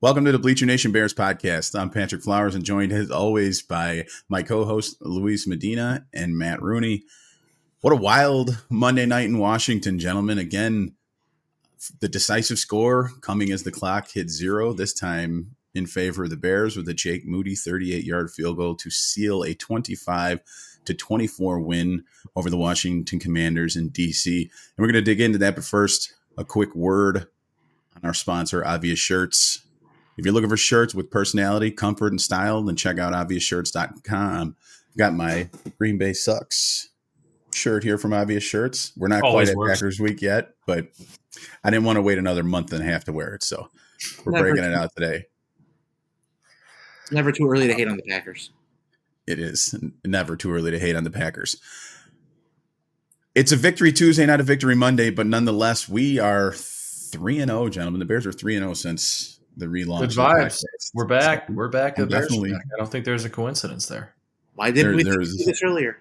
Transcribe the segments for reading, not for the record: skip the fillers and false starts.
Welcome to the Bleacher Nation Bears Podcast. I'm Patrick Flowers and joined as always by my co-host Luis Medina and Matt Rooney. What a wild Monday night in Washington, gentlemen. Again, the decisive score coming as the clock hit zero, this time in favor of the Bears with a Jake Moody 38-yard field goal to seal a 25-24 win over the Washington Commanders in D.C. And we're going to dig into that, but first, a quick word on our sponsor, Obvious Shirts. If you're looking for shirts with personality, comfort, and style, then check out obviousshirts.com. Got my Green Bay Sucks shirt here from Obvious Shirts. We're not Always quite works. at Packers week yet, but I didn't want to wait another month and a half to wear it, so we're breaking it out today. It's never too early to hate on the Packers. It is never too early to hate on the Packers. It's a victory Tuesday, not a victory Monday, but nonetheless, we are 3-0, gentlemen. The Bears are 3-0 since the relaunch. Good vibes. We're back. We're back. Definitely. I don't think there's a coincidence there. Why didn't we do this earlier?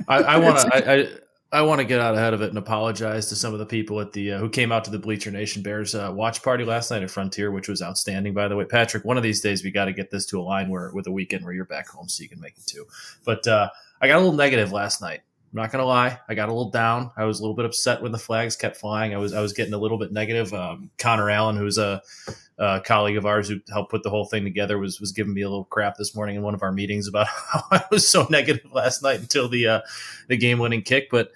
I want to get out ahead of it and apologize to some of the people at the who came out to the Bleacher Nation Bears watch party last night at Frontier, which was outstanding, by the way. Patrick, one of these days we got to get this to a line with a weekend where you're back home so you can make it too. But I got a little negative last night. I'm not going to lie. I got a little down. I was a little bit upset when the flags kept flying. I was getting a little bit negative. Connor Allen, who's a colleague of ours who helped put the whole thing together, was giving me a little crap this morning in one of our meetings about how I was so negative last night until the game-winning kick. But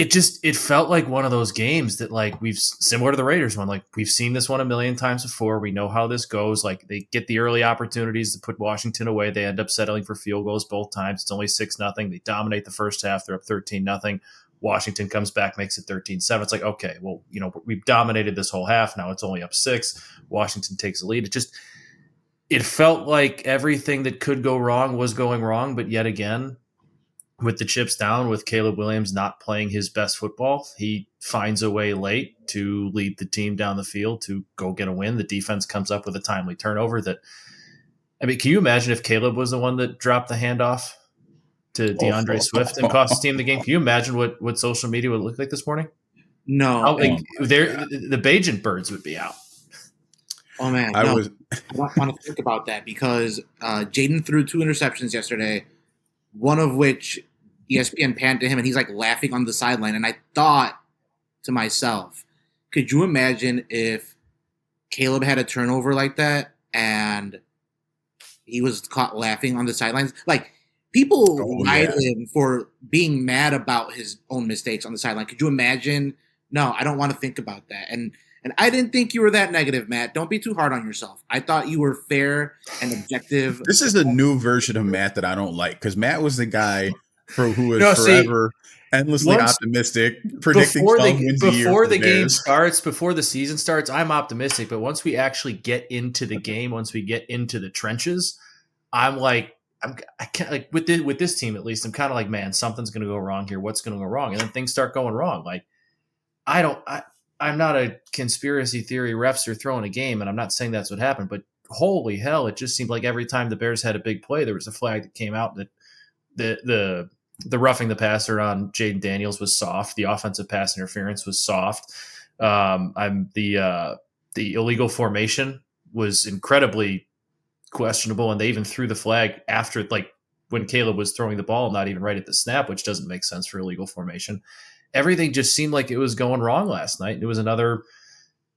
it felt like one of those games that, like, we've similar to the Raiders one. Like, we've seen this one a million times before. We know how this goes. Like, they get the early opportunities to put Washington away. They end up settling for field goals both times. It's only 6-0. They dominate the first half. They're up 13-0. Washington comes back, makes it 13-7. It's like, okay, well, we've dominated this whole half. Now it's only up 6. Washington takes the lead. It felt like everything that could go wrong was going wrong, but yet again, with the chips down, with Caleb Williams not playing his best football, he finds a way late to lead the team down the field to go get a win. The defense comes up with a timely turnover can you imagine if Caleb was the one that dropped the handoff to DeAndre Swift and cost his team the game? Can you imagine what social media would look like this morning? No. The Bajan birds would be out. Oh, man. I don't want to think about that because Jaden threw 2 interceptions yesterday, one of which ESPN panned to him, and he's like laughing on the sideline. And I thought to myself, could you imagine if Caleb had a turnover like that and he was caught laughing on the sidelines? Like, people ride him for being mad about his own mistakes on the sideline. Could you imagine? No, I don't want to think about that. And I didn't think you were that negative, Matt. Don't be too hard on yourself. I thought you were fair and objective. This is a new version of Matt that I don't like, because Matt was the guy who was forever endlessly optimistic, predicting before the game starts, before the season starts. I'm optimistic, but once we actually get into the game, once we get into the trenches, I can't, like, with this team at least. I'm kind of like, man, something's going to go wrong here. What's going to go wrong? And then things start going wrong. Like, I'm not a conspiracy theory refs are throwing a game, and I'm not saying that's what happened, but holy hell, it just seemed like every time the Bears had a big play, there was a flag that came out that the roughing the passer on Jaden Daniels was soft. The offensive pass interference was soft. The illegal formation was incredibly questionable, and they even threw the flag after, like, when Caleb was throwing the ball, not even right at the snap, which doesn't make sense for illegal formation. Everything just seemed like it was going wrong last night. It was another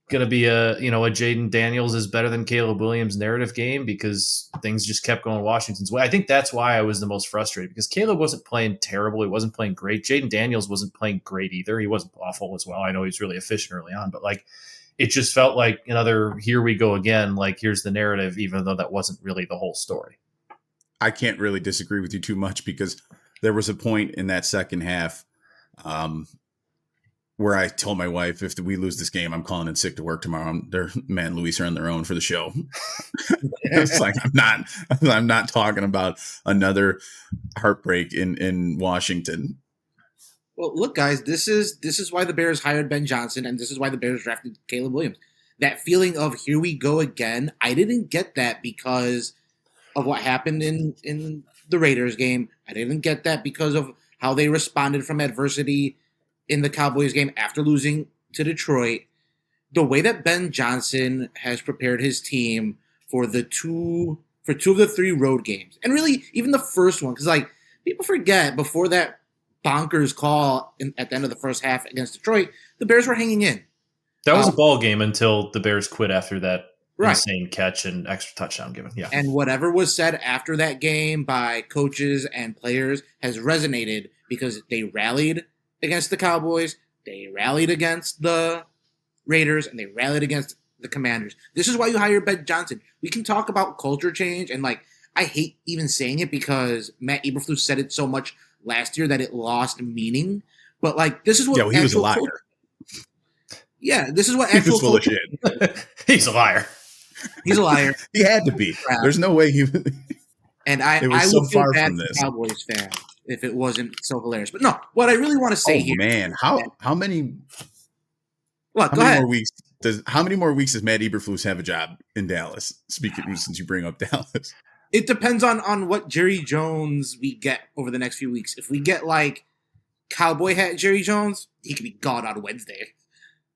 going to be a Jaden Daniels is better than Caleb Williams narrative game because things just kept going Washington's way. I think that's why I was the most frustrated, because Caleb wasn't playing terrible. He wasn't playing great. Jaden Daniels wasn't playing great either. He wasn't awful as well. I know he's really efficient early on, but, like, it just felt like another here we go again. Like, here's the narrative, even though that wasn't really the whole story. I can't really disagree with you too much, because there was a point in that second half where I told my wife, if we lose this game, I'm calling in sick to work tomorrow. Luis are on their own for the show. It's like, I'm not talking about another heartbreak in Washington. Well, look, guys, this is why the Bears hired Ben Johnson, and this is why the Bears drafted Caleb Williams. That feeling of here we go again, I didn't get that because of what happened in the Raiders game. I didn't get that because of how they responded from adversity in the Cowboys game after losing to Detroit. the way that Ben Johnson has prepared his team for two of the 3 road games, and really even the first one, because like people forget before that bonkers call at the end of the first half against Detroit, the Bears were hanging in. That was a ball game until the Bears quit after that right. insane catch and extra touchdown given. Yeah, and whatever was said after that game by coaches and players has resonated because they rallied against the Cowboys, they rallied against the Raiders, and they rallied against the Commanders. This is why you hire Ben Johnson. We can talk about culture change, and like I hate even saying it because Matt Eberflus said it so much last year that it lost meaning. But like this is what he was a liar. Yeah, this is what actual culture. He's a liar. He's a liar. He had to be. There's no way he. And I would feel bad for Cowboys fan if it wasn't so hilarious. But no, what I really want to say here. Man, how many? Well, go ahead. How many more weeks does Matt Eberflus have a job in Dallas? Speaking since you bring up Dallas, it depends on what Jerry Jones we get over the next few weeks. If we get like cowboy hat Jerry Jones, he could be gone on Wednesday.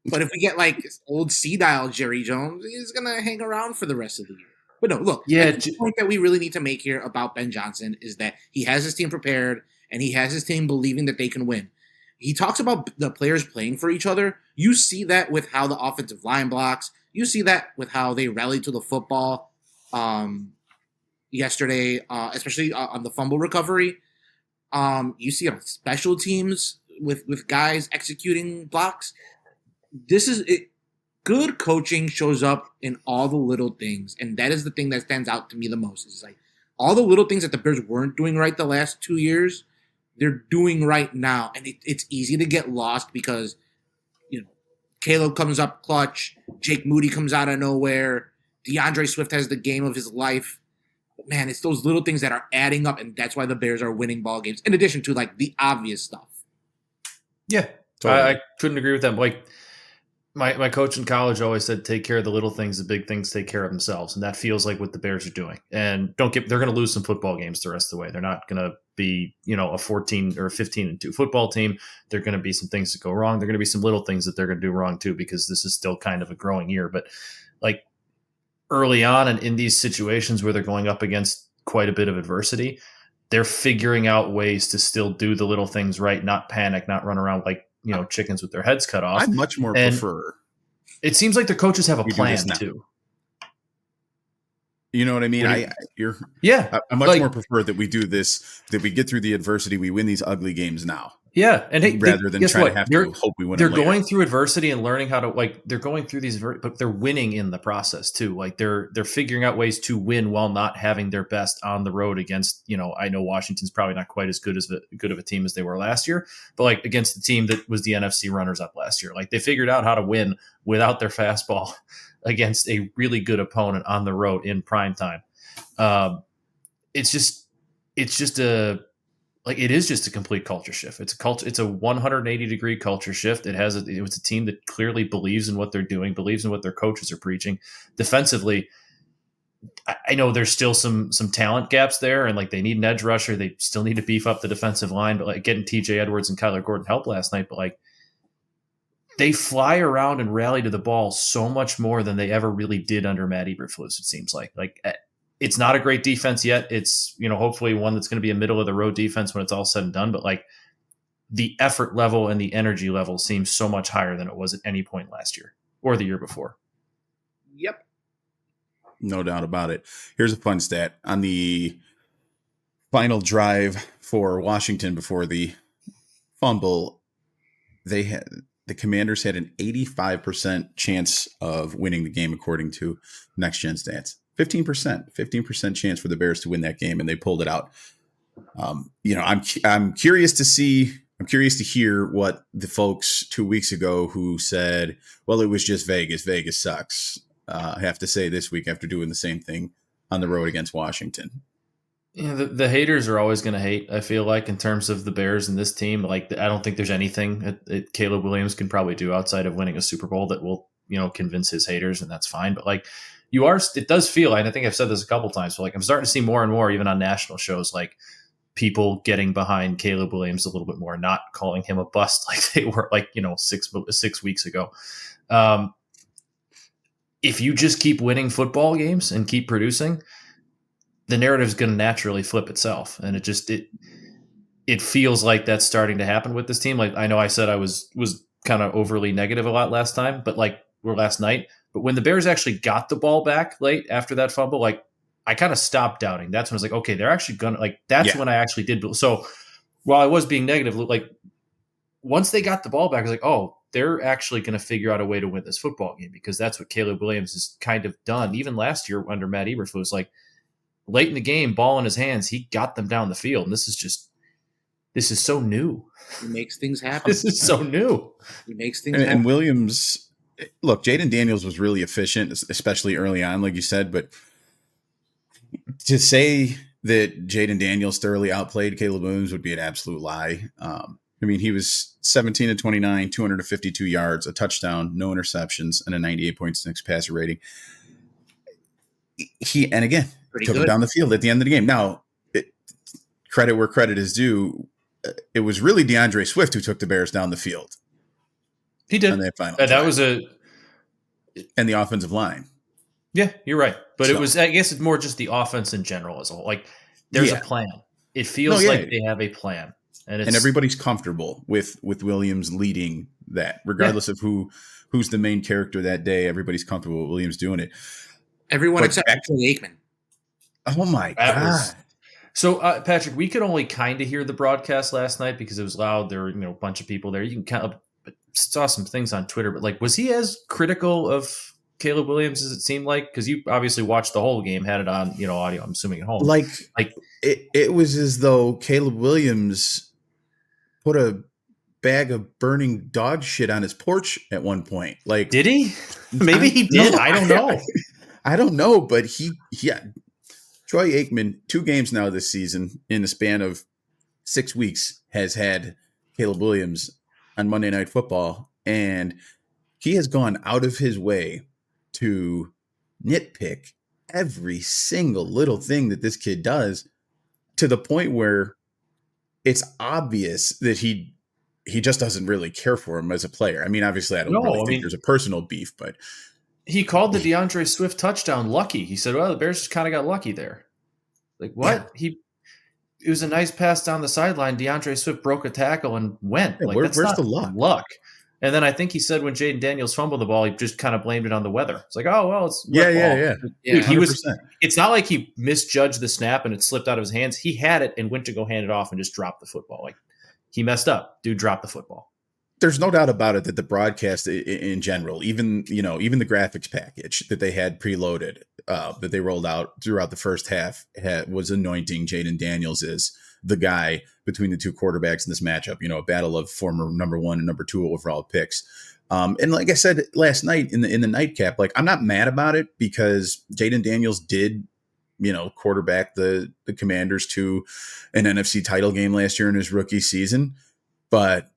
But if we get like old C-dial Jerry Jones, he's gonna hang around for the rest of the year. But no, look. The point that we really need to make here about Ben Johnson is that he has his team prepared and he has his team believing that they can win. He talks about the players playing for each other. You see that with how the offensive line blocks. You see that with how they rallied to the football yesterday, especially on the fumble recovery. You see on special teams with guys executing blocks. This is it. Good coaching shows up in all the little things, and that is the thing that stands out to me the most. It's like all the little things that the Bears weren't doing right the last 2 years, they're doing right now, and it's easy to get lost because Caleb comes up clutch, Jake Moody comes out of nowhere, DeAndre Swift has the game of his life. But man, it's those little things that are adding up, and that's why the Bears are winning ball games. In addition to like the obvious stuff. Yeah, totally. I couldn't agree with that. Like. My coach in college always said, take care of the little things, the big things take care of themselves. And that feels like what the Bears are doing. And they're going to lose some football games the rest of the way. They're not going to be, a 14 or 15-2 football team. There are going to be some things that go wrong. There are going to be some little things that they're going to do wrong too, because this is still kind of a growing year. But like early on and in these situations where they're going up against quite a bit of adversity, they're figuring out ways to still do the little things right, not panic, not run around like, chickens with their heads cut off. I much more prefer. It seems like their coaches have a plan too. You know what I mean? I much more prefer that we do this, that we get through the adversity, we win these ugly games now. Yeah, and hey, rather than try to have to hope we win. They're going through adversity and learning how to they're going through these, but they're winning in the process too. Like they're figuring out ways to win while not having their best on the road against. I know Washington's probably not quite as good of a team as they were last year, but like against the team that was the NFC runners up last year, like they figured out how to win without their fastball against a really good opponent on the road in prime time. It is just a complete culture shift. It's a 180-degree culture shift. It's a team that clearly believes in what they're doing, believes in what their coaches are preaching. Defensively, I know there's still some talent gaps there, and like they need an edge rusher. They still need to beef up the defensive line, but like getting TJ Edwards and Kyler Gordon helped last night, but like they fly around and rally to the ball so much more than they ever really did under Matt Eberflus, it seems like. It's not a great defense yet. It's, hopefully one that's going to be a middle of the road defense when it's all said and done. But like the effort level and the energy level seems so much higher than it was at any point last year or the year before. Yep. No doubt about it. Here's a fun stat. On the final drive for Washington before the fumble, the Commanders had an 85% chance of winning the game according to Next Gen Stats. 15% chance for the Bears to win that game, and they pulled it out. I'm curious to see. I'm curious to hear what the folks 2 weeks ago who said, "Well, it was just Vegas. Vegas sucks." Have to say this week after doing the same thing on the road against Washington. Yeah, the haters are always going to hate. I feel like in terms of the Bears and this team, like I don't think there's anything that Caleb Williams can probably do outside of winning a Super Bowl that will convince his haters, and that's fine. But like. It does feel, and I think I've said this a couple times, but like I'm starting to see more and more, even on national shows, like people getting behind Caleb Williams a little bit more, not calling him a bust like they were 6 weeks ago. if you just keep winning football games and keep producing, the narrative is going to naturally flip itself. And it feels like that's starting to happen with this team. Like, I know I said I was kind of overly negative a lot last night, but when the Bears actually got the ball back late after that fumble, like, I kind of stopped doubting. That's when I was like, okay, they're actually going to, like, that's when I actually did. So while I was being negative, like, once they got the ball back, I was like, oh, they're actually going to figure out a way to win this football game, because that's what Caleb Williams has kind of done. Even last year under Matt Eberflus, like, late in the game, ball in his hands, he got them down the field. And this is so new. He makes things happen. This is so new. He makes things happen. And Williams, look, Jaden Daniels was really efficient, especially early on, like you said, but to say that Jaden Daniels thoroughly outplayed Caleb Williams would be an absolute lie. I mean, he was 17 of 29, 252 yards, a touchdown, no interceptions, and a 98.6 passer rating. And again, took him down the field at the end of the game. Now, credit where credit is due. It was really DeAndre Swift who took the Bears down the field. He did. On that final that was and the offensive line. Yeah, you're right. But it was, I guess it's more just the offense in general as a whole. Like, there's a plan. It feels like they have a plan. And everybody's comfortable with Williams leading that, regardless of who's the main character that day. Everybody's comfortable with Williams doing it. Everyone except Aikman. Oh my God. So, Patrick, we could only kind of hear the broadcast last night because it was loud. There were, a bunch of people there. You can kind of saw some things on Twitter, but, like, was he as critical of Caleb Williams as it seemed like? Because you obviously watched the whole game, had it on, audio, I'm assuming, at home. Like it was as though Caleb Williams put a bag of burning dog shit on his porch at one point. Like, did he? Maybe he did. I don't know. I don't know, but Troy Aikman, 2 games now this season, in the span of 6 weeks, has had Caleb Williams on Monday Night Football, and he has gone out of his way to nitpick every single little thing that this kid does, to the point where it's obvious that he just doesn't really care for him as a player. I mean, obviously, I don't think there's a personal beef, but he called the DeAndre Swift touchdown lucky. He said, well, the Bears just kind of got lucky there. Like, what? Yeah. It was a nice pass down the sideline. DeAndre Swift broke a tackle and went. Yeah, like, where's the luck? And then I think he said when Jaden Daniels fumbled the ball, he just kind of blamed it on the weather. It's like, oh, well, it's yeah. Dude, he was. It's not like he misjudged the snap and it slipped out of his hands. He had it and went to go hand it off and just dropped the football. Like, he messed up. Dude dropped the football. There's no doubt about it that the broadcast in general, even the graphics package that they had preloaded, that they rolled out throughout the first half, was anointing Jaden Daniels as the guy between the two quarterbacks in this matchup. A battle of former number 1 and number 2 overall picks. And like I said last night in the nightcap, like, I'm not mad about it, because Jaden Daniels did, quarterback the Commanders to an NFC title game last year in his rookie season, but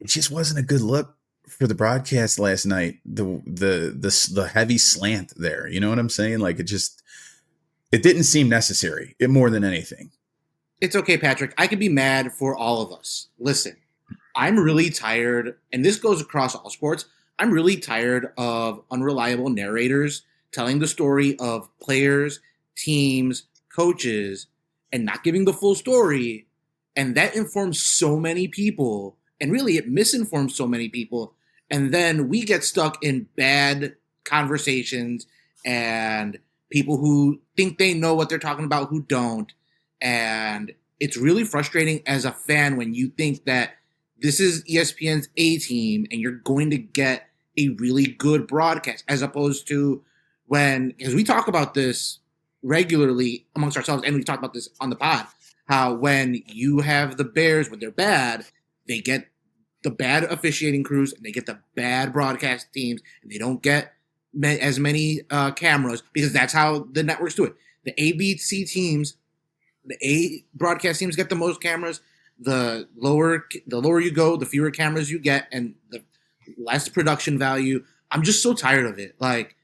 it just wasn't a good look for the broadcast last night. The heavy slant there, you know what I'm saying? Like, it didn't seem necessary. More than anything. It's okay, Patrick. I can be mad for all of us. Listen, I'm really tired, and this goes across all sports. I'm really tired of unreliable narrators telling the story of players, teams, coaches, and not giving the full story. And that informs so many people. And really, it misinforms so many people. And then we get stuck in bad conversations and people who think they know what they're talking about who don't. And it's really frustrating as a fan when you think that this is ESPN's A team and you're going to get a really good broadcast, as opposed to because we talk about this regularly amongst ourselves, and we talked about this on the pod, how when you have the Bears, when they're bad, they get the bad officiating crews and they get the bad broadcast teams, and they don't get as many cameras, because that's how the networks do it. The ABC teams, the A broadcast teams get the most cameras. The lower you go, the fewer cameras you get, and the less production value. I'm just so tired of it. Like,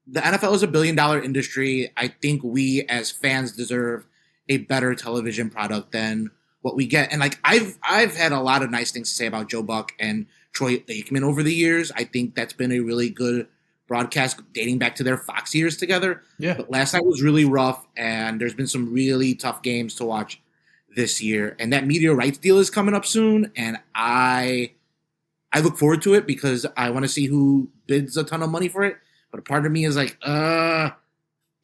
the NFL is $1 billion industry. I think we as fans deserve a better television product than what we get. And like, I've had a lot of nice things to say about Joe Buck and Troy Aikman over the years. I think that's been a really good broadcast dating back to their Fox years together. Yeah. But last night was really rough, and there's been some really tough games to watch this year. And that media rights deal is coming up soon, and I look forward to it because I want to see who bids a ton of money for it. But a part of me is like,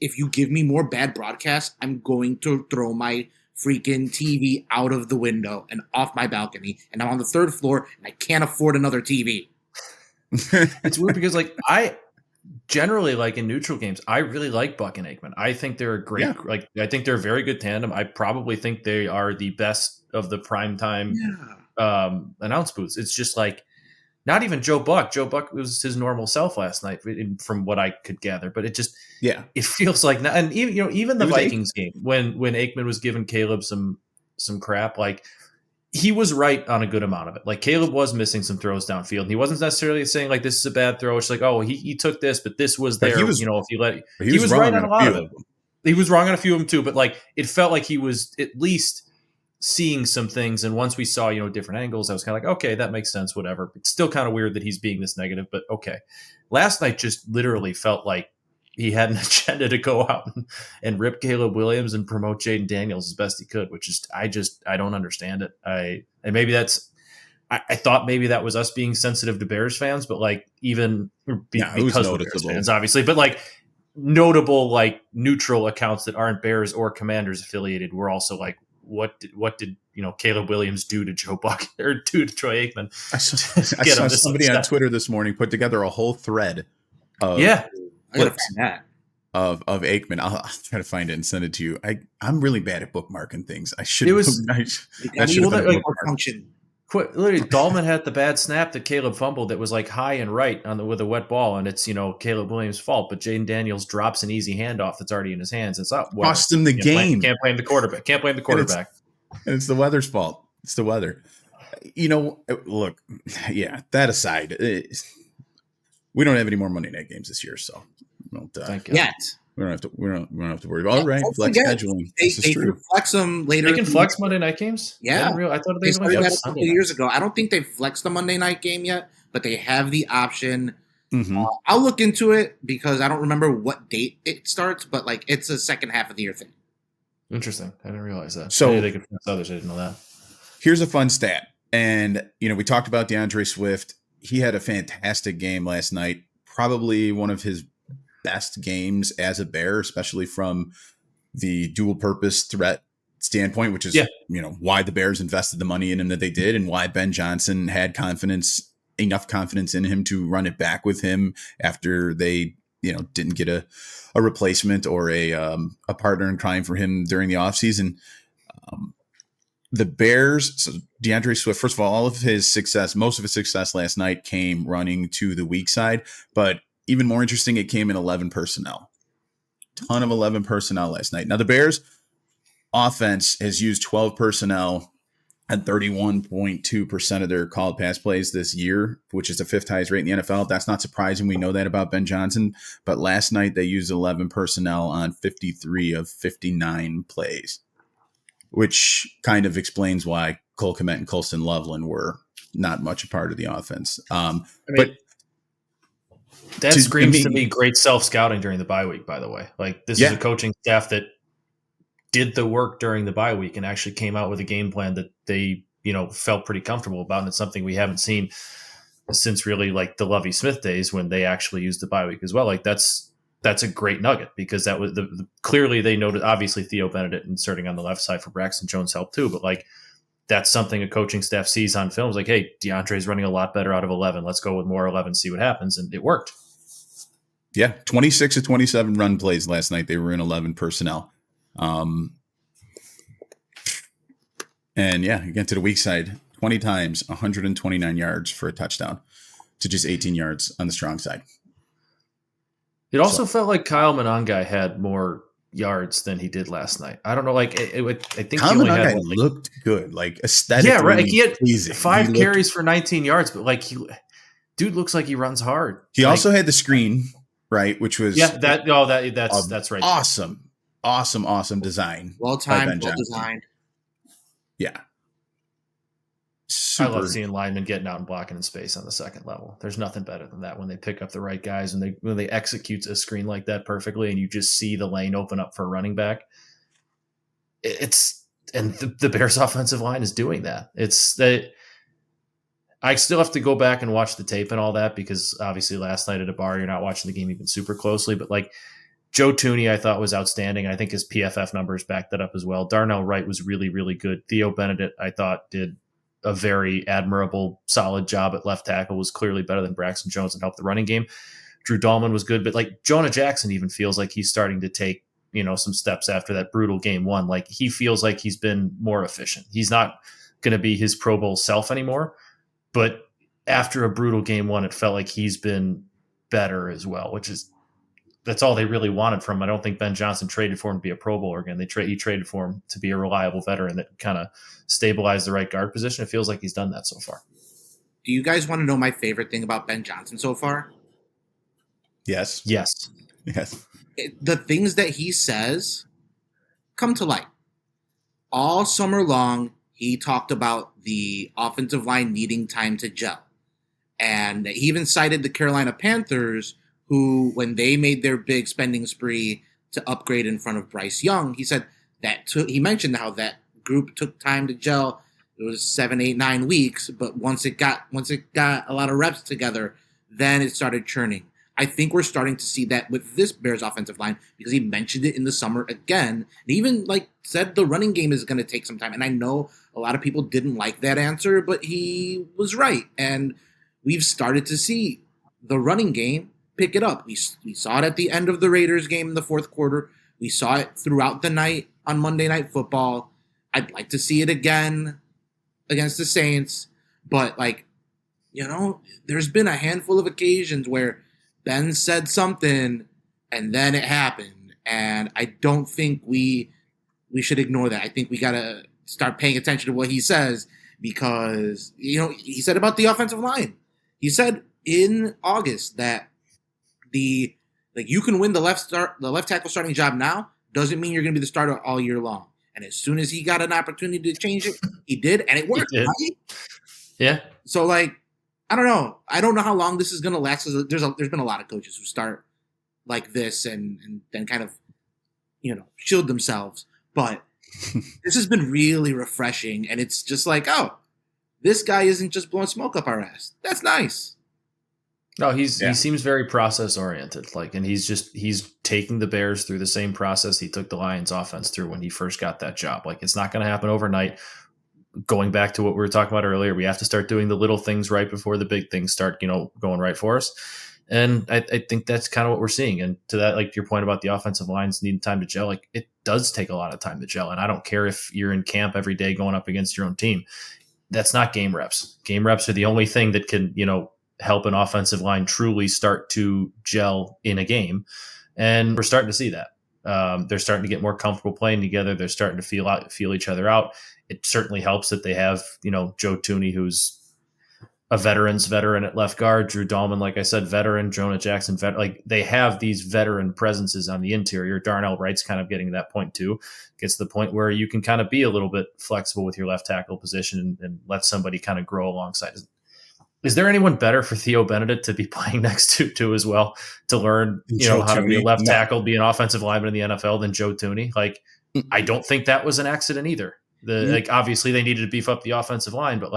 if you give me more bad broadcasts, I'm going to throw my freaking TV out of the window and off my balcony. And I'm on the 3rd floor, and I can't afford another TV. It's weird because, like, I generally, like, in neutral games, I really like Buck and Aikman. I think they're a great, I think they're a very good tandem. I probably think they are the best of the primetime announce booths. It's just like, not even Joe Buck. Joe Buck was his normal self last night, from what I could gather. But it just, it feels like, and even the Vikings game when Aikman was giving Caleb some crap, like, he was right on a good amount of it. Like, Caleb was missing some throws downfield. He wasn't necessarily saying like this is a bad throw. It's like, oh, he took this, but this was there. He was right on a lot of it. He was wrong on a few of them too, but like it felt like he was at least seeing some things. And once we saw, different angles, I was kind of like, okay, that makes sense, whatever. It's still kind of weird that he's being this negative, but okay. Last night just literally felt like he had an agenda to go out and rip Caleb Williams and promote Jaden Daniels as best he could, which is, I don't understand it. And maybe I thought maybe that was us being sensitive to Bears fans, but like even because we're Bears fans, obviously, but like notable, like neutral accounts that aren't Bears or Commanders affiliated were also like, what did Caleb Williams do to Joe Buck or do to Troy Aikman? I saw somebody on Twitter this morning put together a whole thread of I gotta find that of Aikman. I'll try to find it and send it to you. I'm really bad at bookmarking things. I should. That should have been a function. Literally, Dahlman had the bad snap that Caleb fumbled that was like high and right with a wet ball, and it's Caleb Williams' fault. But Jaden Daniels drops an easy handoff that's already in his hands. It's up. Cost him the game. Can't blame the quarterback. And it's the weather's fault. It's the weather. Look, that aside, we don't have any more Monday night games this year, so thank you. Yet. We don't have to worry about. All right, flex scheduling. They can flex them later. They can flex Monday night games. Yeah, I thought they started that a couple of years ago. I don't think they've flexed the Monday night game yet, but they have the option. Mm-hmm. I'll look into it because I don't remember what date it starts, but like it's a second half of the year thing. Interesting. I didn't realize that. So maybe they could flex others. I didn't know that. Here's a fun stat, and we talked about DeAndre Swift. He had a fantastic game last night. Probably one of his best games as a Bear, especially from the dual purpose threat standpoint, which is, why the Bears invested the money in him that they did and why Ben Johnson had enough confidence in him to run it back with him after they, didn't get a replacement or a partner in crime for him during the offseason. The Bears, so DeAndre Swift, first of all of his success, most of his success last night came running to the weak side, but even more interesting, it came in 11 personnel. Ton of 11 personnel last night. Now, the Bears offense has used 12 personnel at 31.2% of their called pass plays this year, which is the 5th highest rate in the NFL. That's not surprising. We know that about Ben Johnson. But last night, they used 11 personnel on 53 of 59 plays, which kind of explains why Cole Kmet and Colston Loveland were not much a part of the offense. But that screams to me great self-scouting during the bye week, by the way. Like, this is a coaching staff that did the work during the bye week and actually came out with a game plan that they, felt pretty comfortable about. And it's something we haven't seen since really like the Lovie Smith days when they actually used the bye week as well. Like, that's a great nugget because that was clearly they noted, obviously Theo Benedict inserting on the left side for Braxton Jones helped too, but like, that's something a coaching staff sees on film. It's like, hey, DeAndre's running a lot better out of 11. Let's go with more 11, see what happens. And it worked. Yeah, 26 of 27 run plays last night. They were in 11 personnel. And again, to the weak side, 20 times, 129 yards for a touchdown to just 18 yards on the strong side. It also felt like Kyle Monangai had more yards than he did last night. I don't know. Like, I think Kyle Monangai looked good, like aesthetically. Yeah, right. Like he had pleasing. 5 carries for 19 yards, but like dude looks like he runs hard. He also had the screen, right? Which was that's right. Awesome design. Well timed, well designed. Yeah. super. I love seeing linemen getting out and blocking in space on the second level. There's nothing better than that when they pick up the right guys and when they execute a screen like that perfectly, and you just see the lane open up for a running back. And the Bears offensive line is doing that. It's that I still have to go back and watch the tape and all that, because obviously last night at a bar, you're not watching the game even super closely, but like Joe Thuney, I thought was outstanding. I think his PFF numbers backed that up as well. Darnell Wright was really, really good. Theo Benedict, I thought, did a very admirable, solid job at left tackle, was clearly better than Braxton Jones and helped the running game. Drew Dahlman was good, but like Jonah Jackson even feels like he's starting to take, some steps after that brutal game one. Like he feels like he's been more efficient. He's not going to be his Pro Bowl self anymore, but after a brutal game one, it felt like he's been better as well, that's all they really wanted from him. I don't think Ben Johnson traded for him to be a Pro Bowler again. He traded for him to be a reliable veteran that kind of stabilized the right guard position. It feels like he's done that so far. Do you guys want to know my favorite thing about Ben Johnson so far? Yes. The things that he says come to light. All summer long, he talked about the offensive line needing time to gel. And he even cited the Carolina Panthers, who, when they made their big spending spree to upgrade in front of Bryce Young, he said he mentioned how that group took time to gel. It was 7, 8, 9 weeks, but once it got a lot of reps together, then it started churning. I think we're starting to see that with this Bears offensive line, because he mentioned it in the summer again. He even said the running game is going to take some time. And I know a lot of people didn't like that answer, but he was right. And we've started to see the running game pick it up. We saw it at the end of the Raiders game in the fourth quarter. We saw it throughout the night on Monday Night Football. I'd like to see it again against the Saints. But, there's been a handful of occasions where Ben said something and then it happened. And I don't think we should ignore that. I think we got to start paying attention to what he says, because, he said about the offensive line. He said in August that you can win the left tackle starting job now, doesn't mean you're going to be the starter all year long. And as soon as he got an opportunity to change it, he did, and it worked. Right? Yeah. So I don't know. I don't know how long this is going to last. There's been a lot of coaches who start like this and then kind of, shield themselves. But this has been really refreshing, and it's just this guy isn't just blowing smoke up our ass. That's nice. No, he seems very process oriented, and he's taking the Bears through the same process he took the Lions offense through when he first got that job. It's not going to happen overnight. Going back to what we were talking about earlier, we have to start doing the little things right before the big things start, going right for us. And I think that's kind of what we're seeing. And to that, your point about the offensive lines needing time to gel, it does take a lot of time to gel. And I don't care if you're in camp every day going up against your own team. That's not game reps. Game reps are the only thing that can, help an offensive line truly start to gel in a game. And we're starting to see that. They're starting to get more comfortable playing together. They're starting to feel each other out. It certainly helps that they have, Joe Thuney, who's a veteran at left guard, Drew Dahlman, like I said, veteran, Jonah Jackson, they have these veteran presences on the interior. Darnell Wright's kind of getting to that point too. Gets to the point where you can kind of be a little bit flexible with your left tackle position and let somebody kind of grow alongside. Is there anyone better for Theo Benedict to be playing next to as well, to learn, how to be a left tackle, be an offensive lineman in the NFL than Joe Thuney? I don't think that was an accident either. Obviously they needed to beef up the offensive line, but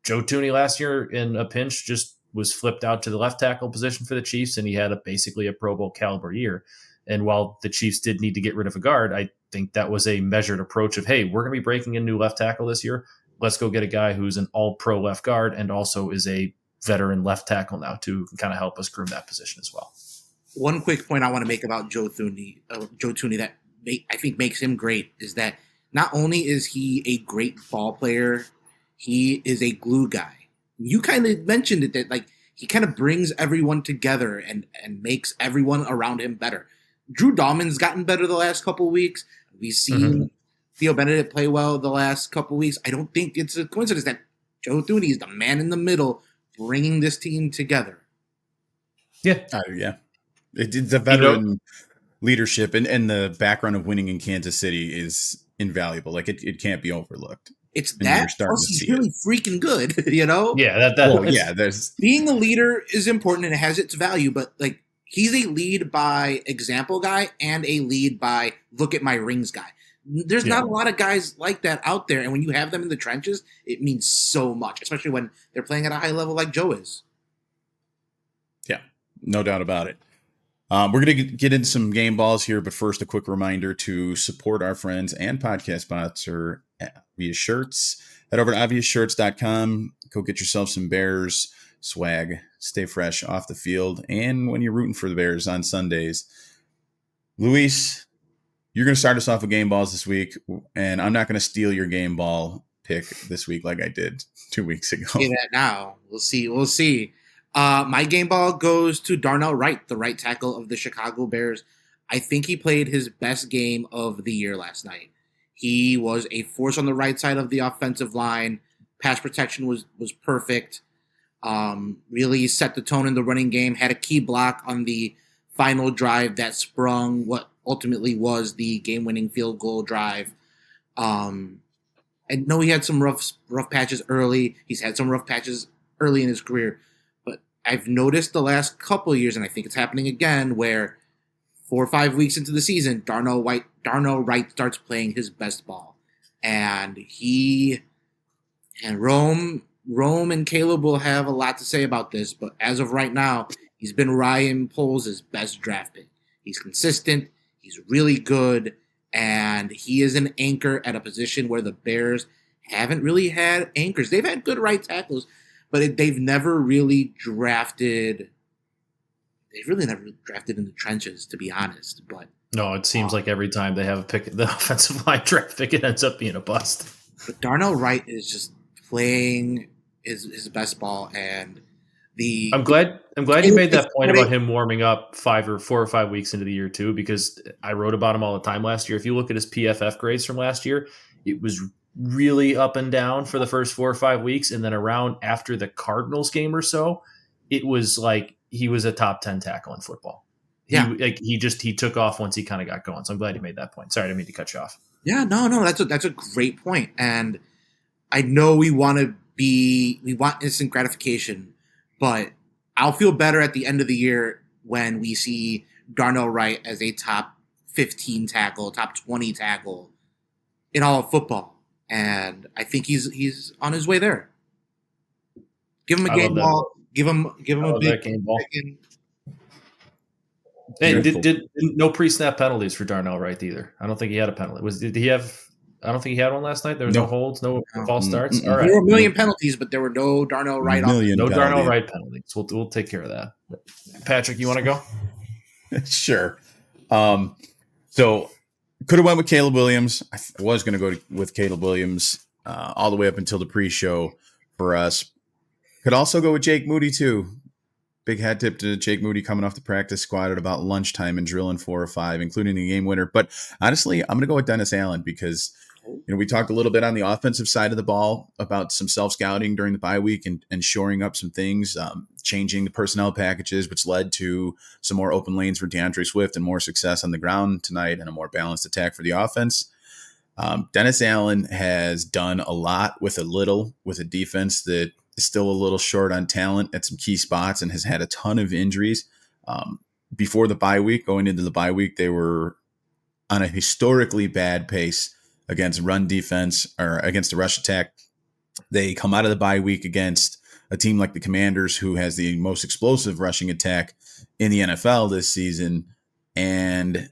Joe Thuney last year in a pinch just was flipped out to the left tackle position for the Chiefs, and he had basically a Pro Bowl caliber year. And while the Chiefs did need to get rid of a guard, I think that was a measured approach of, hey, we're going to be breaking a new left tackle this year. Let's go get a guy who's an all-pro left guard and also is a veteran left tackle now too, who can kind of help us groom that position as well. One quick point I want to make about Joe Thuney that I think makes him great is that not only is he a great ball player, he is a glue guy. You kind of mentioned it, that he kind of brings everyone together and makes everyone around him better. Drew Dahlman's gotten better the last couple of weeks. We've seen Theo Benedict play well the last couple of weeks. I don't think it's a coincidence that Joe Thuney is the man in the middle bringing this team together. Yeah. The veteran leadership and the background of winning in Kansas City is invaluable. It can't be overlooked. It's And you're that, starting plus to he's see really freaking good, you know? Yeah, there's Being a leader is important and it has its value, but like he's a lead by example guy and a lead by look at my rings guy. There's not a lot of guys like that out there, and when you have them in the trenches, it means so much, especially when they're playing at a high level like Joe is. Yeah, no doubt about it. We're going to get into some game balls here, but first, a quick reminder to support our friends and podcast sponsor, Obvious Shirts. Head over to obviousshirts.com. Go get yourself some Bears swag. Stay fresh off the field. And when you're rooting for the Bears on Sundays, Luis, you're going to start us off with game balls this week, and I'm not going to steal your game ball pick this week like I did 2 weeks ago. Say that now. We'll see. My game ball goes to Darnell Wright, the right tackle of the Chicago Bears. I think he played his best game of the year last night. He was a force on the right side of the offensive line. Pass protection was perfect. Really set the tone in the running game. Had a key block on the final drive that sprung what ultimately was the game-winning field goal drive. I know he had some rough patches early. He's had some rough patches early in his career. But I've noticed the last couple of years, and I think it's happening again, where 4 or 5 weeks into the season, Darnell Wright starts playing his best ball. And Rome and Caleb will have a lot to say about this, but as of right now, he's been Ryan Poles' best draft pick. He's consistent, he's really good, and he is an anchor at a position where the Bears haven't really had anchors. They've had good right tackles, but they've never really drafted. They've really never drafted in the trenches, to be honest. But no, it seems like every time they have a pick, the offensive line draft pick, it ends up being a bust. But Darnell Wright is just playing his best ball, and I'm glad you made that point about him warming up 4 or 5 weeks into the year too, because I wrote about him all the time last year. If you look at his PFF grades from last year, it was really up and down for the first 4 or 5 weeks, and then around after the Cardinals game or so, it was like he was a top 10 tackle in football. He took off once he kind of got going. So I'm glad you made that point. Sorry, I didn't mean to cut you off. Yeah, no, that's a great point, and I know we want instant gratification, but I'll feel better at the end of the year when we see Darnell Wright as a top 15 tackle, top 20 tackle in all of football. And I think he's on his way there. Give him a game ball. Give him a big game ball. Hey, did no pre-snap penalties for Darnell Wright either. I don't think he had a penalty. I don't think he had one last night. There was no holds, no false starts. All right. There were a million penalties, but there were no Darnell Wright. Darnell Wright penalties. We'll take care of that. Patrick, you want to go? Sure. So could have went with Caleb Williams. I was going to go with Caleb Williams all the way up until the pre-show for us. Could also go with Jake Moody too. Big hat tip to Jake Moody coming off the practice squad at about lunchtime and drilling 4 or 5, including the game winner. But honestly, I'm going to go with Dennis Allen because we talked a little bit on the offensive side of the ball about some self-scouting during the bye week and shoring up some things, changing the personnel packages, which led to some more open lanes for DeAndre Swift and more success on the ground tonight and a more balanced attack for the offense. Dennis Allen has done a lot with a defense that is still a little short on talent at some key spots and has had a ton of injuries. Before the bye week, going into the bye week, they were on a historically bad pace against run defense or against the rush attack. They come out of the bye week against a team like the Commanders, who has the most explosive rushing attack in the NFL this season. And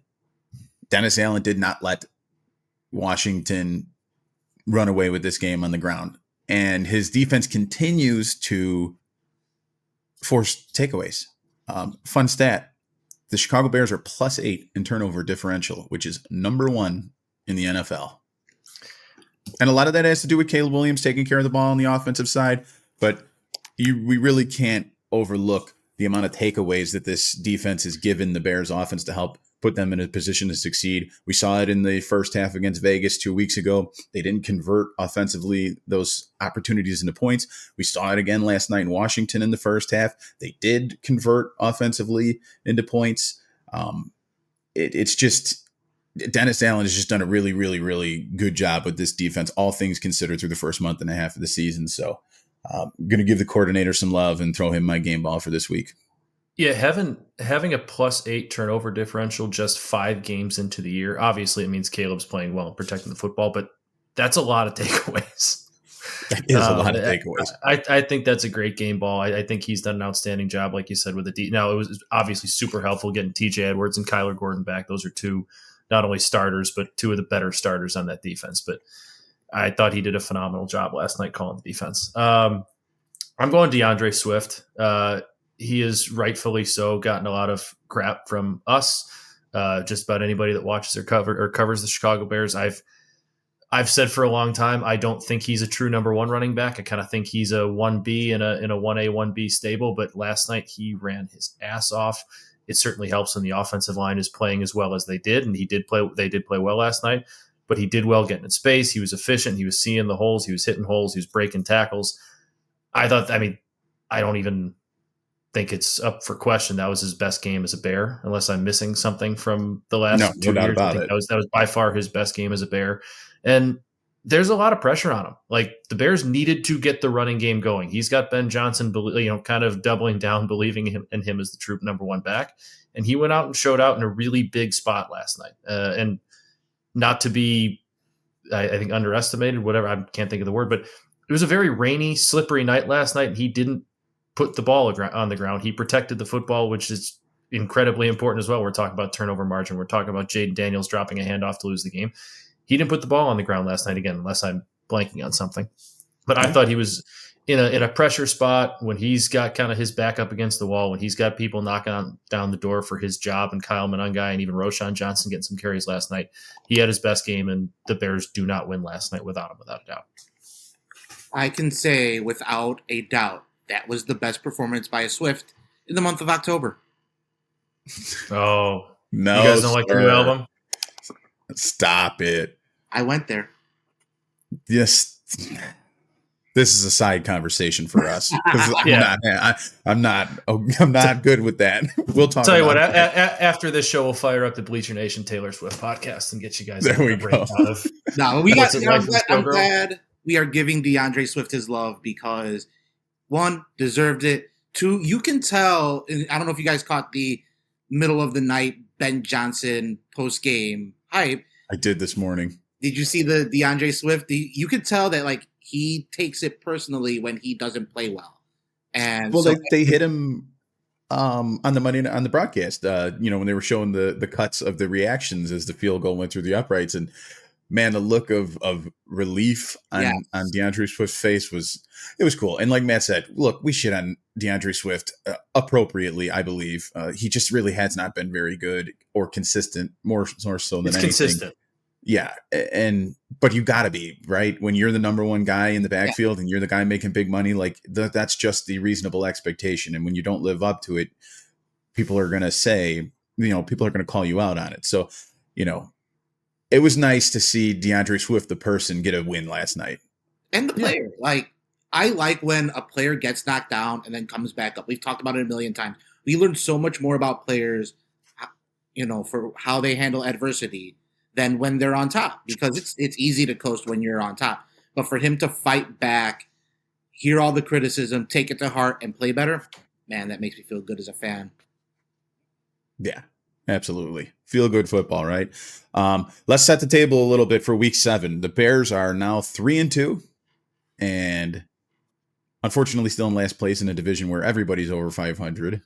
Dennis Allen did not let Washington run away with this game on the ground. And his defense continues to force takeaways. Fun stat. The Chicago Bears are +8 in turnover differential, which is number 1 in the NFL. And a lot of that has to do with Caleb Williams taking care of the ball on the offensive side. But we really can't overlook the amount of takeaways that this defense has given the Bears offense to help put them in a position to succeed. We saw it in the first half against Vegas 2 weeks ago. They didn't convert offensively those opportunities into points. We saw it again last night in Washington in the first half. They did convert offensively into points. It's just Dennis Allen has just done a really, really, really good job with this defense, all things considered, through the first month and a half of the season. So I'm going to give the coordinator some love and throw him my game ball for this week. Yeah, having a +8 turnover differential just 5 games into the year, obviously it means Caleb's playing well and protecting the football, but that's a lot of takeaways. That is a lot of takeaways. I think that's a great game ball. I think he's done an outstanding job, like you said, with the Now, it was obviously super helpful getting TJ Edwards and Kyler Gordon back. Those are two not only starters, but two of the better starters on that defense. But I thought he did a phenomenal job last night calling the defense. I'm going DeAndre Swift. He is rightfully so gotten a lot of crap from us, just about anybody that watches or covers the Chicago Bears. I've said for a long time, I don't think he's a true number one running back. I kind of think he's a 1B in a 1A, 1B stable. But last night he ran his ass off. It certainly helps when the offensive line is playing as well as they did, and they did play well last night. But he did well getting in space. He was efficient. He was seeing the holes. He was hitting holes. He was breaking tackles. I don't even think it's up for question. That was his best game as a Bear, unless I'm missing something from the last 2 years. I think that was by far his best game as a Bear. And there's a lot of pressure on him. Like, the Bears needed to get the running game going. He's got Ben Johnson, kind of doubling down, believing in him as the true number one back. And he went out and showed out in a really big spot last night. And not to be, I think, underestimated, whatever, I can't think of the word, but it was a very rainy, slippery night last night. And he didn't put the ball on the ground. He protected the football, which is incredibly important as well. We're talking about turnover margin. We're talking about Jaden Daniels dropping a handoff to lose the game. He didn't put the ball on the ground last night, again, unless I'm blanking on something. But I thought he was in a pressure spot when he's got kind of his back up against the wall, when he's got people knocking down the door for his job, and Kyle Monangai and even Roshan Johnson getting some carries last night. He had his best game, and the Bears do not win last night without him, without a doubt. I can say without a doubt that was the best performance by a Swift in the month of October. Oh, no, you guys don't like the new album? Stop it. I went there. Yes. This is a side conversation for us. I'm not good with that. We'll talk. Tell you what. After this show, we'll fire up the Bleacher Nation Taylor Swift podcast and get you guys. There we go. I'm glad we are giving DeAndre Swift his love because, one, deserved it. Two, you can tell. I don't know if you guys caught the middle of the night Ben Johnson post game hype. I did this morning. Did you see the DeAndre Swift? You could tell that, like, he takes it personally when he doesn't play well. And well, they hit him on the broadcast. When they were showing the cuts of the reactions as the field goal went through the uprights, and man, the look of relief on DeAndre Swift's face was cool. And like Matt said, look, we shit on DeAndre Swift appropriately. I believe he just really has not been very good or consistent. More so than anything. Consistent. Yeah, but you got to be, right? When you're the number one guy in the backfield and you're the guy making big money, like that's just the reasonable expectation. And when you don't live up to it, people are going to say, people are going to call you out on it. So, it was nice to see DeAndre Swift, the person, get a win last night. And the player. Like, I like when a player gets knocked down and then comes back up. We've talked about it a million times. We learned so much more about players, for how they handle adversity than when they're on top, because it's easy to coast when you're on top. But for him to fight back, hear all the criticism, take it to heart, and play better, man, that makes me feel good as a fan. Yeah, absolutely. Feel good football, right? Let's set the table a little bit for week 7. The Bears are now 3-2, and unfortunately still in last place in a division where everybody's over 500.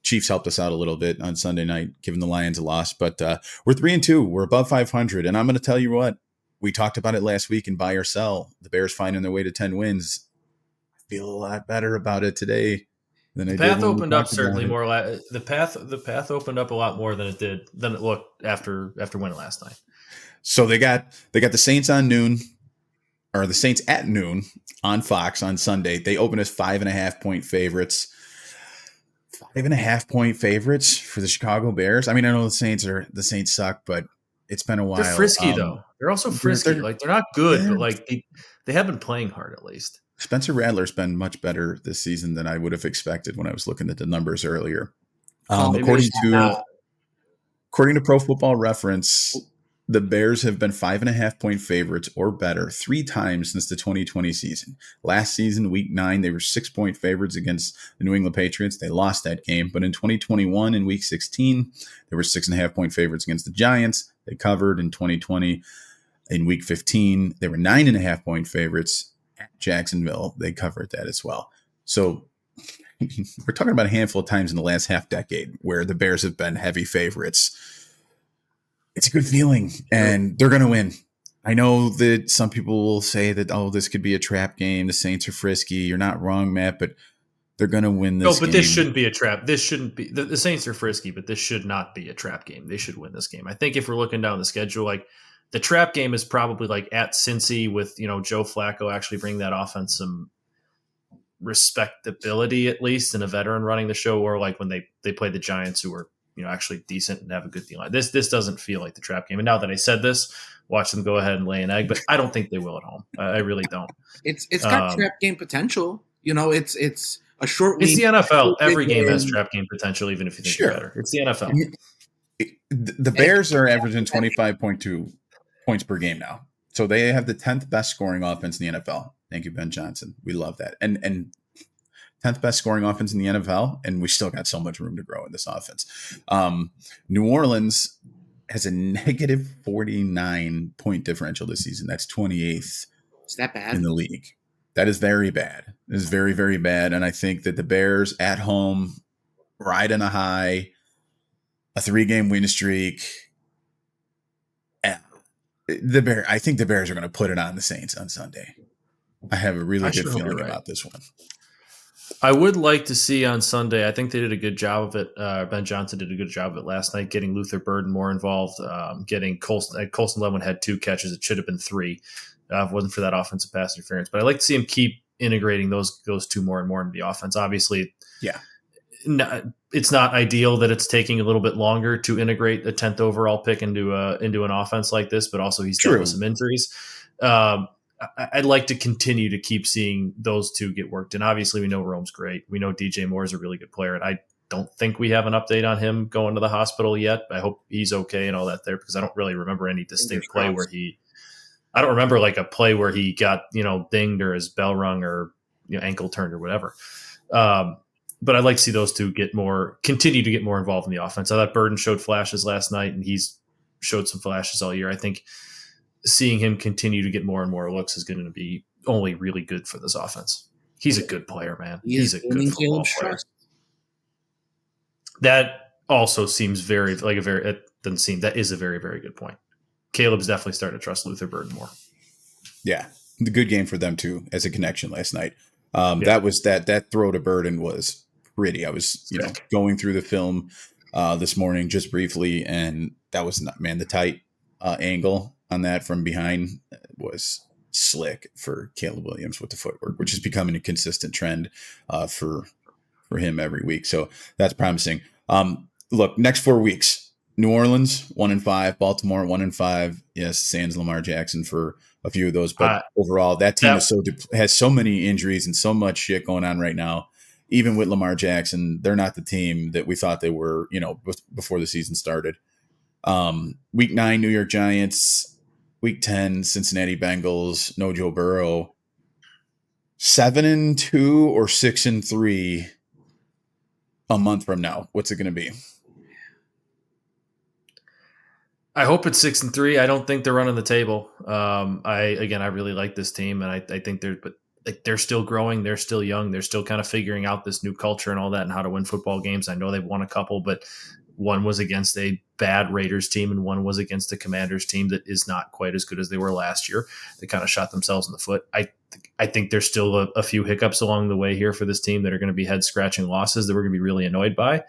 Chiefs helped us out a little bit on Sunday night, giving the Lions a loss. But we're 3-2. We're above 500. And I'm going to tell you what, we talked about it last week in Buy or Sell. The Bears finding their way to 10 wins. I feel a lot better about it today than I did. The path opened up certainly more. The path opened up a lot more than it looked after winning last night. So they got the Saints on noon, or the Saints at noon on Fox on Sunday. They open as 5.5-point favorites. 5.5-point favorites for the Chicago Bears. I mean, I know the Saints suck, but it's been a while. They're frisky though. They're also frisky. They're not good, but like they have been playing hard at least. Spencer Rattler's been much better this season than I would have expected when I was looking at the numbers earlier. According to According to Pro Football Reference, the Bears have been 5.5-point favorites or better 3 times since the 2020 season. Last season, Week 9, they were 6-point favorites against the New England Patriots. They lost that game. But in 2021, in Week 16, they were 6.5-point favorites against the Giants. They covered. In 2020. In Week 15, they were 9.5-point favorites at Jacksonville. They covered that as well. So we're talking about a handful of times in the last half decade where the Bears have been heavy favorites. It's a good feeling, and they're going to win. I know that some people will say that, oh, this could be a trap game. The Saints are frisky. You're not wrong, Matt, but they're going to win this game. No, but this shouldn't be a trap. This shouldn't be. The Saints are frisky, but this should not be a trap game. They should win this game. I think if we're looking down the schedule, like the trap game is probably like at Cincy with, Joe Flacco actually bring that offense some respectability, at least, and a veteran running the show, or like when they play the Giants, who are actually decent and have a good D line. This doesn't feel like the trap game. And now that I said this, watch them go ahead and lay an egg, but I don't think they will at home. I really don't. It's got trap game potential. It's a short week. It's the NFL. Every game has trap game potential, even if you think you're better. It's the NFL. The Bears are averaging 25.2 points per game now. So they have the 10th best scoring offense in the NFL. Thank you, Ben Johnson. We love that. And 10th best scoring offense in the NFL, and we still got so much room to grow in this offense. New Orleans has a negative 49-point differential this season. That's 28th. Is that bad? In the league. That is very bad. It is very, very bad. And I think that the Bears at home, riding a high, a 3-game win streak. I think the Bears are going to put it on the Saints on Sunday. I have a really good feeling about this one. I would like to see on Sunday. I think they did a good job of it. Ben Johnson did a good job of it last night, getting Luther Burden more involved, getting Colston Ledwin had 2 catches. It should have been 3. If it wasn't for that offensive pass interference. But I'd like to see him keep integrating those 2 more and more into the offense. Obviously, it's not ideal that it's taking a little bit longer to integrate a 10th overall pick into an offense like this, but also he's dealt with some injuries. I'd like to continue to keep seeing those 2 get worked. And obviously we know Rome's great. We know DJ Moore is a really good player. And I don't think we have an update on him going to the hospital yet. I hope he's okay and all that there, because I don't really remember any distinct play where I don't remember like a play where he got, dinged or his bell rung or ankle turned or whatever. But I'd like to see those 2 continue to get more involved in the offense. I thought Burden showed flashes last night, and he's showed some flashes all year. I think seeing him continue to get more and more looks is going to be only really good for this offense. He's a good player, man. He's a good football player. That also seems it doesn't seem, that is a very, very good point. Caleb's definitely starting to trust Luther Burden more. Yeah. The good game for them too, as a connection last night. That throw to Burden was pretty. I was, going through the film this morning just briefly, and that was the tight angle on that from behind was slick for Caleb Williams with the footwork, which is becoming a consistent trend for him every week. So that's promising. Look, next 4 weeks, New Orleans 1-5, Baltimore 1-5. Yes, sans Lamar Jackson for a few of those, but overall that team has so many injuries and so much shit going on right now. Even with Lamar Jackson, they're not the team that we thought they were, before the season started. Week 9, New York Giants. Week 10, Cincinnati Bengals. No Joe Burrow. 7-2 or 6-3 a month from now. What's it going to be? I hope it's 6-3. I don't think they're running the table. I really like this team, and I think they're still growing. They're still young. They're still kind of figuring out this new culture and all that and how to win football games. I know they've won a couple, but one was against a bad Raiders team and one was against a Commanders team that is not quite as good as they were last year. They kind of shot themselves in the foot. I think there's still a few hiccups along the way here for this team that are going to be head-scratching losses that we're going to be really annoyed by.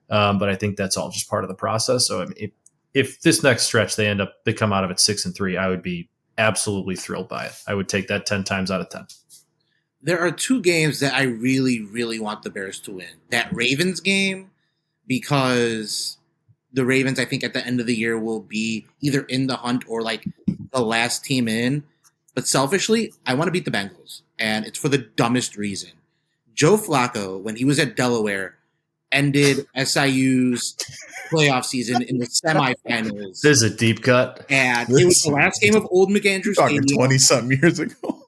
But I think that's all just part of the process. So I mean, if this next stretch they come out of it 6-3, I would be absolutely thrilled by it. I would take that 10 times out of 10. There are 2 games that I really, really want the Bears to win. That Ravens game, because the Ravens, I think at the end of the year will be either in the hunt or like the last team in. But selfishly, I want to beat the Bengals. And it's for the dumbest reason. Joe Flacco, when he was at Delaware, ended SIU's playoff season in the semifinals. This is a deep cut. And it was the last game of Old McAndrew Stadium. 20-something years ago.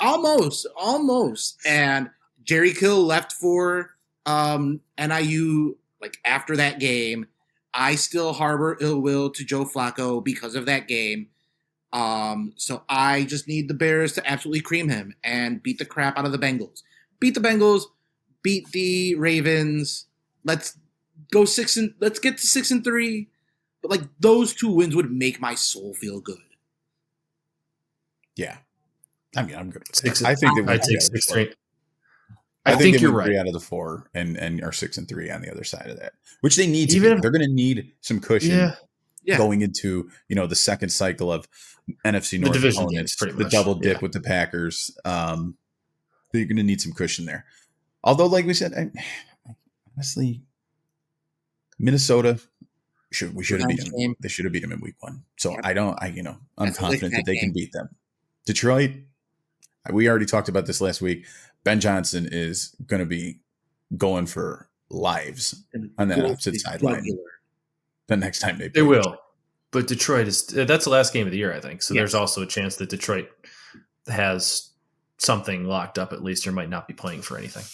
Almost. And Jerry Kill left for NIU like after that game. I still harbor ill will to Joe Flacco because of that game. So I just need the Bears to absolutely cream him and beat the crap out of the Bengals. Beat the Bengals, beat the Ravens. Let's get to 6-3. But like those 2 wins would make my soul feel good. Yeah. I mean, I'm good. I think that I take 6-3. I think you're right. 3 right. out of the 4 and are 6-3 on the other side of that, which they need to be. They're going to need some cushion going into, the second cycle of NFC North opponents, the double dip with the Packers. They're going to need some cushion there. Although, like we said, honestly, Minnesota we should have beat them. They should have beat them in week 1. So I'm confident that they can beat them. Detroit, we already talked about this last week. Ben Johnson is going to be going for lives on that opposite sideline the next time they play. They will. But Detroit that's the last game of the year, I think. So there's also a chance that Detroit has something locked up at least, or might not be playing for anything.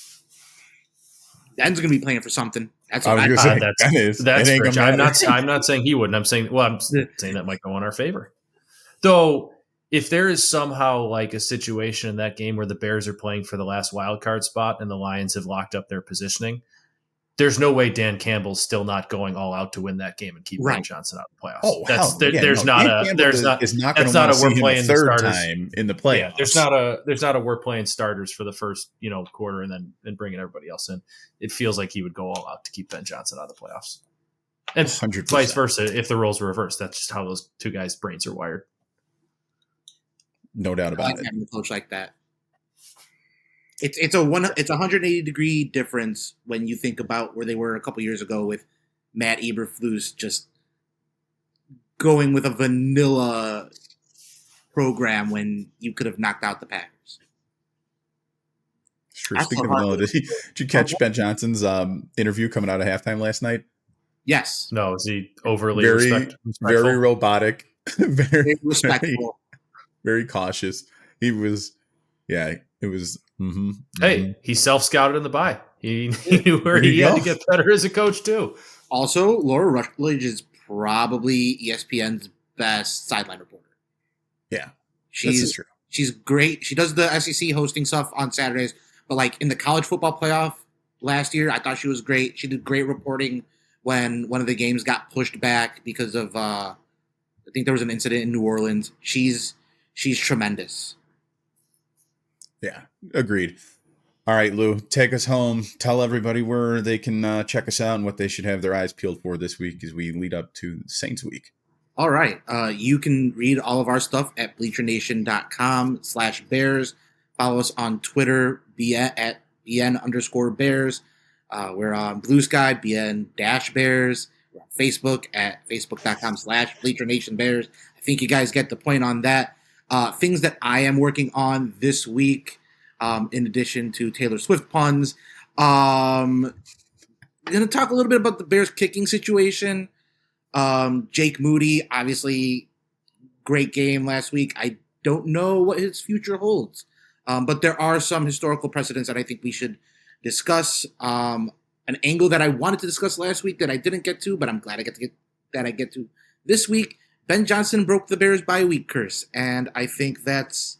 Ben's going to be playing for something. That's what that's Rich. I'm not saying he wouldn't. I'm saying that might go in our favor. Though, if there is somehow like a situation in that game where the Bears are playing for the last wild card spot and the Lions have locked up their positioning, there's no way Dan Campbell's still not going all out to win that game and keep Ben Johnson out of the playoffs. Oh, that's not a we're playing the starters time in the playoffs. Yeah, there's not a we're playing starters for the first quarter and bringing everybody else in. It feels like he would go all out to keep Ben Johnson out of the playoffs, and 100%. Vice versa if the roles were reversed. That's just how those 2 guys' brains are wired. No doubt about it. Having a coach like that. It's a 180-degree difference when you think about where they were a couple years ago with Matt Eberflus just going with a vanilla program when you could have knocked out the Packers. Sure. Speaking of vanilla, did you catch Ben Johnson's interview coming out of halftime last night? Yes. No, is he overly respectful? Very robotic, very respectful. Very cautious. He was, it was. Hey, he self-scouted in the bye. He knew where he had to get better as a coach too. Also, Laura Rutledge is probably ESPN's best sideline reporter. Yeah, she's great. She does the SEC hosting stuff on Saturdays, but like in the college football playoff last year, I thought she was great. She did great reporting when one of the games got pushed back because of I think there was an incident in New Orleans. She's tremendous. Yeah, agreed. All right, Lou, take us home. Tell everybody where they can check us out and what they should have their eyes peeled for this week as we lead up to Saints Week. All right. You can read all of our stuff at bleachernation.com/Bears. Follow us on Twitter at BN_Bears. We're on Blue Sky, BN-Bears. We're on Facebook at facebook.com/BleacherNationBears. I think you guys get the point on that. Things that I am working on this week, in addition to Taylor Swift puns. I'm going to talk a little bit about the Bears kicking situation. Jake Moody, obviously, great game last week. I don't know what his future holds. But there are some historical precedents that I think we should discuss. An angle that I wanted to discuss last week that I didn't get to, but I'm glad I get to this week. Ben Johnson broke the Bears bye week curse, and I think that's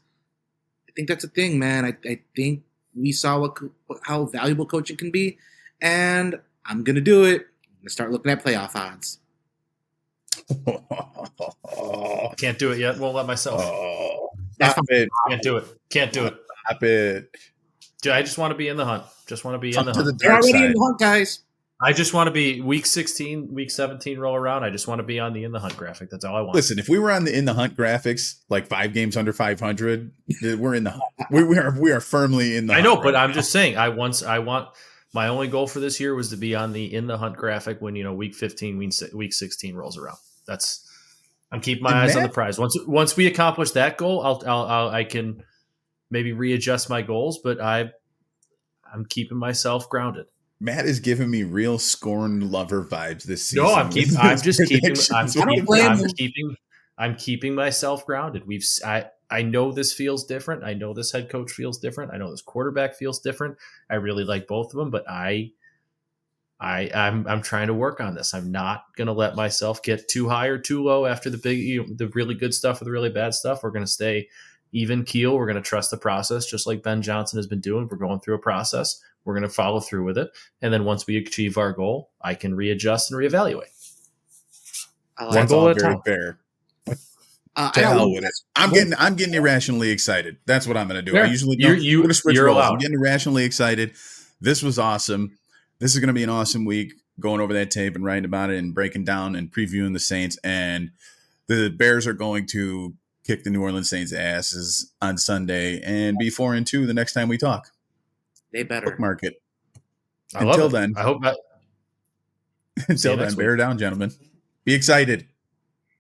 a thing, man. I think we saw how valuable coaching can be, and I'm gonna do it. I'm gonna start looking at playoff odds. Can't do it yet. Won't let myself. That's fine. Can't do it. Stop it. I just want to be in the hunt. Just want to be in the hunt. You're already in the hunt, guys. I just want to be week 16, week 17 roll around. I just want to be on the in the hunt graphic. That's all I want. Listen, if we were on the in the hunt graphics, like 5 games under 500, we're in the hunt. We are firmly in the hunt. I know, but I'm just saying. I want my only goal for this year was to be on the in the hunt graphic when week 15, week 16 rolls around. I'm keeping my eyes on the prize. Once we accomplish that goal, I can maybe readjust my goals, but I'm keeping myself grounded. Matt is giving me real scorned lover vibes this season. No, I'm keeping myself grounded. I know this feels different. I know this head coach feels different. I know this quarterback feels different. I really like both of them, but I'm trying to work on this. I'm not going to let myself get too high or too low after the really good stuff or the really bad stuff. We're going to stay even keel. We're going to trust the process, just like Ben Johnson has been doing. We're going through a process. We're going to follow through with it. And then once we achieve our goal, I can readjust and reevaluate. One goal at a time. Fair. To hell with it. I'm getting irrationally excited. That's what I'm going to do. Fair. I usually don't. I'm going to switch roles. Allowed. I'm getting irrationally excited. This was awesome. This is going to be an awesome week, going over that tape and writing about it and breaking down and previewing the Saints. And the Bears are going to kick the New Orleans Saints' asses on Sunday and be 4-2 the next time we talk. They better. Bookmark it. Until then, I hope that. Until then, bear down, gentlemen. Be excited.